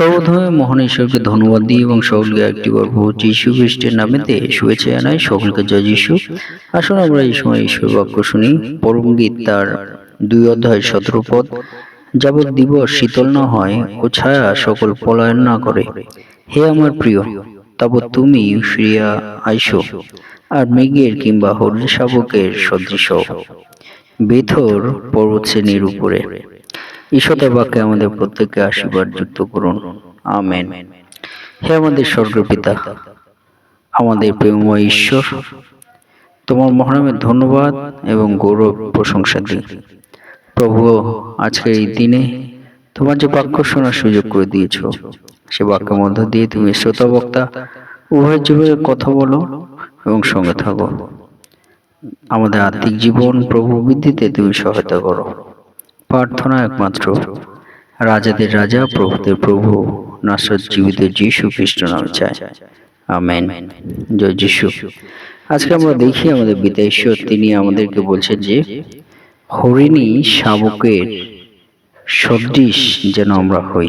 সর্বপ্রথমে মহান ঈশ্বরকে ধন্যবাদ দিই এবং সকলকে একটিবার প্রভু যীশু খ্রিস্টের নামেতে শুভেচ্ছা জানাই। সকলকে জয় যীশু। আসুন আমরা এই সময় ঈশ্বর বাক্য শুনি। পরম গীত তার 2 অধ্যায় 17 পদ। যাবৎ দিবস শীতল না হয় ও ছায়া সকল পলায়ন না করে, হে আমার প্রিয়, তাবৎ তুমি ফিরিয়া আইসো, আর মেঘের কিংবা হরিণ শাবকের সদৃশ বেথর পর্বতশ্রেণীর উপরে। ঈশ্বরের বাক্যে আমাদের প্রত্যেককে আশীর্বাদ যুক্ত করুন। আমেন। হে আমাদের স্বর্গীয় পিতা, আমাদের প্রেমময় ঈশ্বর, তোমার মহানামের ধন্যবাদ এবং গৌরব প্রশংসা দিই। প্রভু, আজকের এই দিনে তোমার যে বাক্য শোনার সুযোগ করে দিয়েছ, সে বাক্যের মধ্য দিয়ে তুমি শ্রোতা বক্তা উভয়ের জীবনে কথা বলো এবং সঙ্গে থাকো। আমাদের আত্মিক জীবন প্রভু বৃদ্ধিতে তুমি সহায়তা করো। প্রার্থনা একমাত্র রাজাদের রাজা, প্রভুদের প্রভু, নাসরত জীবিত যীশু খ্রিস্ট নামে চায়। আমেন। জয় যীশু। আজকে আমরা দেখি আমাদের পিতা ঈশ্বর তিনি আমাদেরকে বলছেন যে হরিণী শাবকের সদৃশ যেন আমরা হই।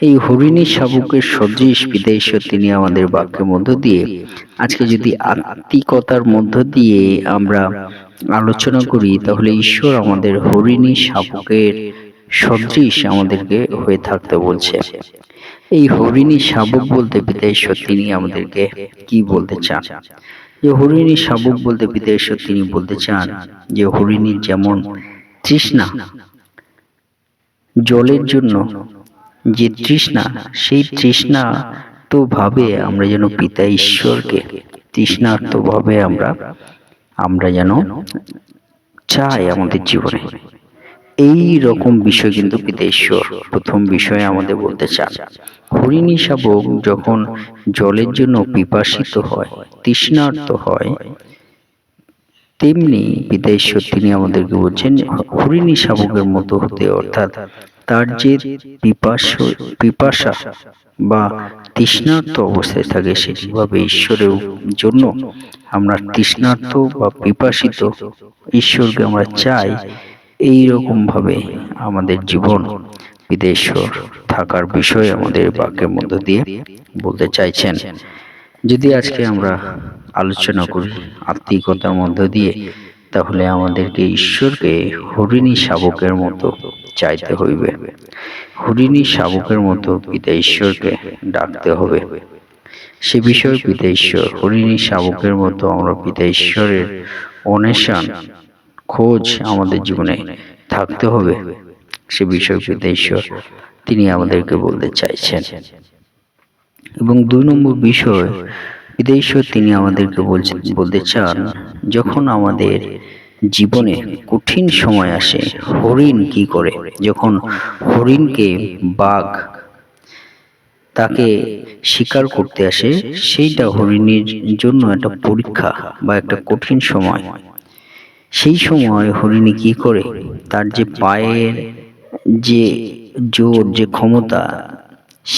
এই হরিণী শাবকের সদৃশ পিতা ঈশ্বর তিনি আমাদের বাক্যের মধ্য দিয়ে আজকে যদি আত্মিকতার মধ্য দিয়ে আমরা আলোচনা করি, তাহলে ঈশ্বর আমাদের হরিণী শাবকের সদৃশ আমাদেরকে হয়ে থাকতে বলছে। এই হরিণী শাবক বলতে পিতা ঈশ্বর তিনি আমাদেরকে কি বলতে চান? যে হরিণী শাবক বলতে পিতা ঈশ্বর তিনি বলতে চান যে হরিণীর যেমন তৃষ্ণা, জলের জন্য যে তৃষ্ণা, সেই তৃষ্ণা তো ভাবে আমরা যেন পিতা ঈশ্বরকে তৃষ্ণার্ত ভাবে আমরা যেন চাই আমাদের জীবনে। এই রকম বিষয় কিন্তু পিতা ঈশ্বর প্রথম বিষয়ে আমাদের বলতে চান। হরিণী শাবক যখন জলের জন্য পিপাসিত হয়, তৃষ্ণার্ত হয়, তেমনি পিতা ঈশ্বর তিনি আমাদেরকে বলছেন হরিণী শাবকের মতো হতে, অর্থাৎ তার যে পিপাসা বা তৃষ্ণার্ত অবস্থায় থাকে, সেভাবে ঈশ্বরের জন্য আমরা তৃষ্ণার্ত বা পিপাসিত, ঈশ্বরকে আমরা চাই। এই রকম ভাবে আমাদের জীবন পিতা ঈশ্বর থাকার বিষয়ে আমাদের বাক্যের মধ্য দিয়ে বলতে চাইছেন। যদি আজকে আমরা আলোচনা করি আত্মিকতার মধ্য দিয়ে, তাহলে আমাদেরকে ঈশ্বরকে হরিণী শাবকের মতো চাইতে হইবে। হরিণী শাবকের মতো পিতা ঈশ্বরকে ডাকতে হবে। সে বিষয়ে পিতা ঈশ্বর হরিণী শাবকের মতো আমরা পিতা ঈশ্বরের অন্বেষণ খোঁজ আমাদের জীবনে থাকতে হবে। সে বিষয়ে পিতা ঈশ্বর তিনি আমাদেরকে বলতে চাইছেন। এবং 2 নম্বর বিষয় পিতা ঈশ্বর তিনি আমাদেরকে বলতে চান, যখন আমাদের জীবনে কঠিন সময় আসে, হরিণ কি করে? যখন হরিণকে বাঘ তাকে শিকার করতে আসে, সেইটা হরিণীর জন্য একটা পরীক্ষা বা একটা কঠিন সময়। সেই সময় হরিণী কি করে? তার যে পায়ের যে জোর, যে ক্ষমতা,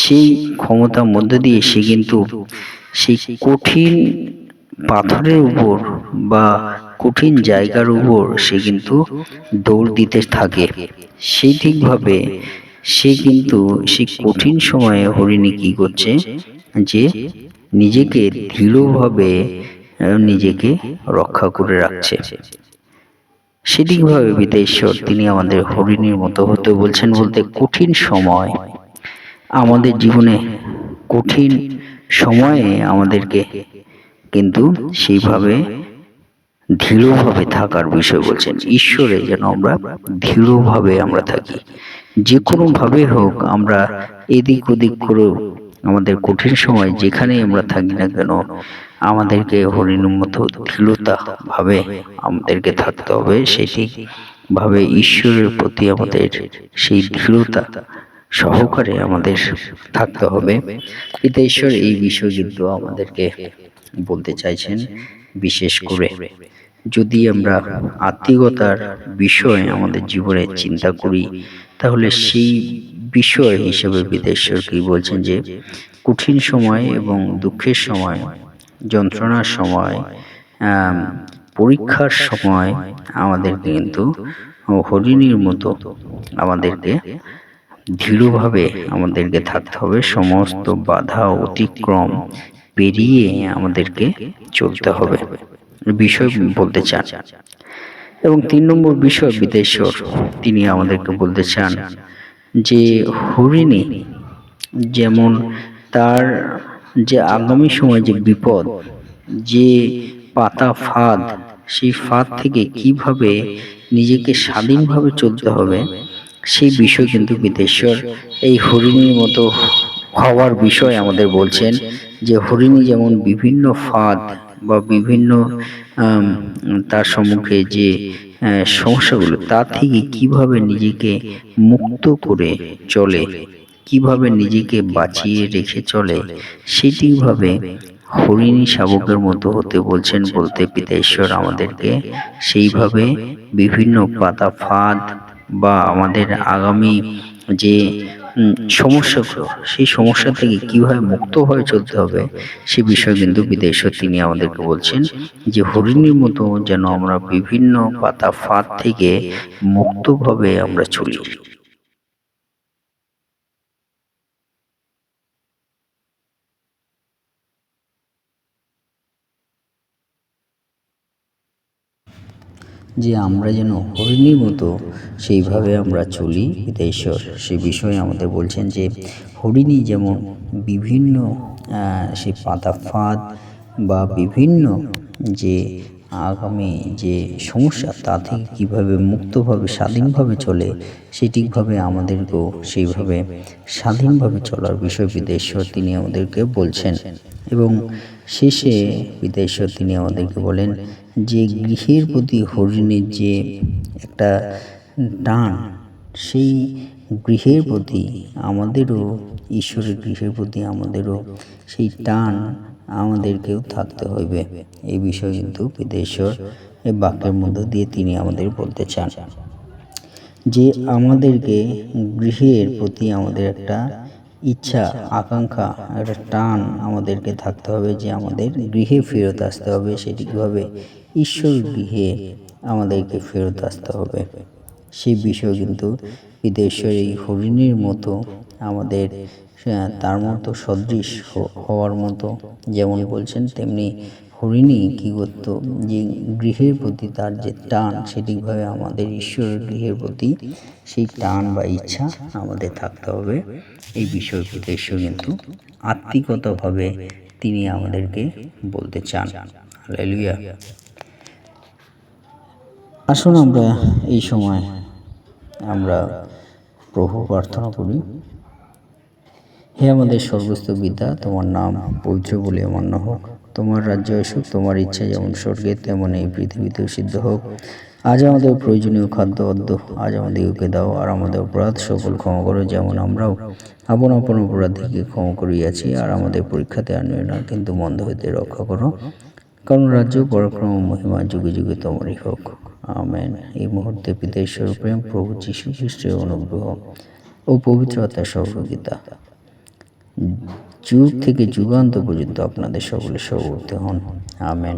সেই ক্ষমতার মধ্য দিয়ে সে কিন্তু সেই কঠিন পাথরের উপর বা কঠিন জায়গার উপর সে কিন্তু দৌড় দিতে থাকে। সেই ঠিকভাবে সে কিন্তু সেই কঠিন সময়ে হরিণী কি করছে? যে নিজেকে দৃঢ়ভাবে নিজেকে রক্ষা করে রাখছে। সেদিকভাবে পিতা ঈশ্বর তিনি আমাদের হরিণীর মতো হতে বলছেন। বলতে কঠিন সময় আমাদের জীবনে, কঠিন সময়ে আমাদেরকে কিন্তু সেইভাবে দৃঢ়ভাবে থাকার বিষয় বলছেন। ঈশ্বরে যেন আমরা দৃঢ়ভাবে আমরা থাকি। যে কোনো ভাবে হোক আমরা এদিক ওদিক করে আমাদের কঠিন সময় যেখানেই আমরা থাকি না কেন, আমাদেরকে হরিণের মতো দৃঢ়তা ভাবে আমাদেরকে থাকতে হবে। সেটি ভাবে ঈশ্বরের প্রতি আমাদের সেই দৃঢ়তা সহকারে আমাদের থাকতে হবে। পিতা ঈশ্বর এই বিষয় কিন্তু আমাদেরকে বলতে চাইছেন। বিশেষ করে যদি আমরা আত্মিকতার বিষয় আমাদের জীবনে চিন্তা করি, তাহলে সেই বিষয় হিসেবে পিতা ঈশ্বর কি বলছেন যে কঠিন সময় এবং দুঃখের সময়, যন্ত্রণার সময়, পরীক্ষার সময় আমাদেরকে কিন্তু হরিণীর মতো আমাদেরকে দৃঢ়ভাবে আমাদেরকে থাকতে হবে, সমস্ত বাধা অতিক্রম পেরিয়ে আমাদেরকে চলতে হবে বিষয় বলতে চান। এবং 3 নম্বর বিষয় বিদেশ্বর, তিনি আমাদেরকে বলতে চান যে হরিণী যেমন তার যে আগামী সময় যে বিপদ, যে পাতা ফাঁদ, সেই ফাঁদ থেকে কিভাবে নিজেকে স্বাধীনভাবে চলতে হবে সেই বিষয় কিন্তু বিদেশ্বর এই হরিণীর মতো হওয়ার বিষয় আমাদের বলছেন। যে হরিণী যেমন বিভিন্ন ফাঁদ বা বিভিন্ন তার সম্মুখে যে সমস্যাগুলো, তা থেকে কিভাবে নিজেকে মুক্ত করে চলে, কিভাবে নিজেকে বাঁচিয়ে রেখে চলে, সেটিভাবে হরিণী শাবকের মতো হতে বলছেন। বলতে পিতা ঈশ্বর আমাদেরকে সেইভাবে বিভিন্ন পাতা ফাঁদ বা আমাদের আগামী যে সমস্যাগুলো, সেই সমস্যা থেকে কিভাবে মুক্ত হয়ে চলতে হবে সে বিষয়ে কিন্তু পিতা ঈশ্বর তিনি আমাদেরকে বলছেন যে হরিণীর মতো যেন আমরা বিভিন্ন পাতা ফাঁদ থেকে মুক্তভাবে আমরা চলি। যে আমরা যেন হরিণীর মতো সেইভাবে আমরা চলি পিতা ঈশ্বর সে বিষয়ে আমাদের বলছেন। যে হরিণী যেমন বিভিন্ন সেই পাতা ফাঁদ বা বিভিন্ন যে আগামী যে সমস্যা, তা থেকে কীভাবে মুক্তভাবে স্বাধীনভাবে চলে, সেটিভাবে আমাদেরকেও সেইভাবে স্বাধীনভাবে চলার বিষয় পিতা ঈশ্বর তিনি আমাদেরকে বলছেন। এবং শেষে পিতা ঈশ্বর তিনি আমাদেরকে বলেন যে গৃহের প্রতি হরিণের যে একটা টান, সেই গৃহের প্রতি আমাদেরও, ঈশ্বরের গৃহের প্রতি আমাদেরও সেই টান আমাদেরকেও থাকতে হবে। এই বিষয় কিন্তু পিতা ঈশ্বর এই বাক্যের মধ্য দিয়ে তিনি আমাদের বলতে চান যে আমাদেরকে গৃহের প্রতি আমাদের একটা ইচ্ছা, আকাঙ্ক্ষা, একটা টান আমাদেরকে থাকতে হবে যে আমাদের গৃহে ফেরত আসতে হবে। সেটি কীভাবে? ঈশ্বর গৃহে আমাদেরকে ফেরত আসতে হবে। সেই বিষয় কিন্তু পিতা ঈশ্বর এই হরিণীর মতো আমাদের তার মতো সদৃশ হওয়ার মতো যেমন বলছেন, তেমনি হরিণী কী করতো, যে গৃহের প্রতি তার যে টান, সেটিভাবে আমাদের ঈশ্বরের গৃহের প্রতি সেই টান বা ইচ্ছা আমাদের থাকতে হবে। এই বিষয় পিতা ঈশ্বর কিন্তু আত্মিকতাভাবে তিনি আমাদেরকে বলতে চান। হালেলুয়া। আসুন আমরা এই সময় আমরা প্রভু প্রার্থনা করি। হে আমাদের স্বর্গস্থ পিতা, তোমার নাম পবিত্র বলে মান্য হোক। তোমার রাজ্য আসুক, তোমার ইচ্ছা যেমন স্বর্গে তেমন এই পৃথিবীতেও সিদ্ধ হোক। আজ আমাদের প্রয়োজনীয় খাদ্য আজ আমাদেরকে দাও, আর আমাদের অপরাধ সকল ক্ষমা করো, যেমন আমরাও আপন আপন অপরাধীকে ক্ষমা করিয়াছি। আর আমাদের পরীক্ষাতে আনিও না, কিন্তু মন্দ হইতে রক্ষা করো, কারণ রাজ্য, পরাক্রম, মহিমা যুগে যুগে তোমারই হোক। আমেন। এই মুহূর্তে পিতা ঈশ্বরের প্রেম, প্রভু যীশু খ্রিস্টের অনুগ্রহ ও পবিত্র আত্মার সহযোগিতা যুগ থেকে যুগান্ত পর্যন্ত আপনাদের সকলে সহবর্তী হন। আমেন।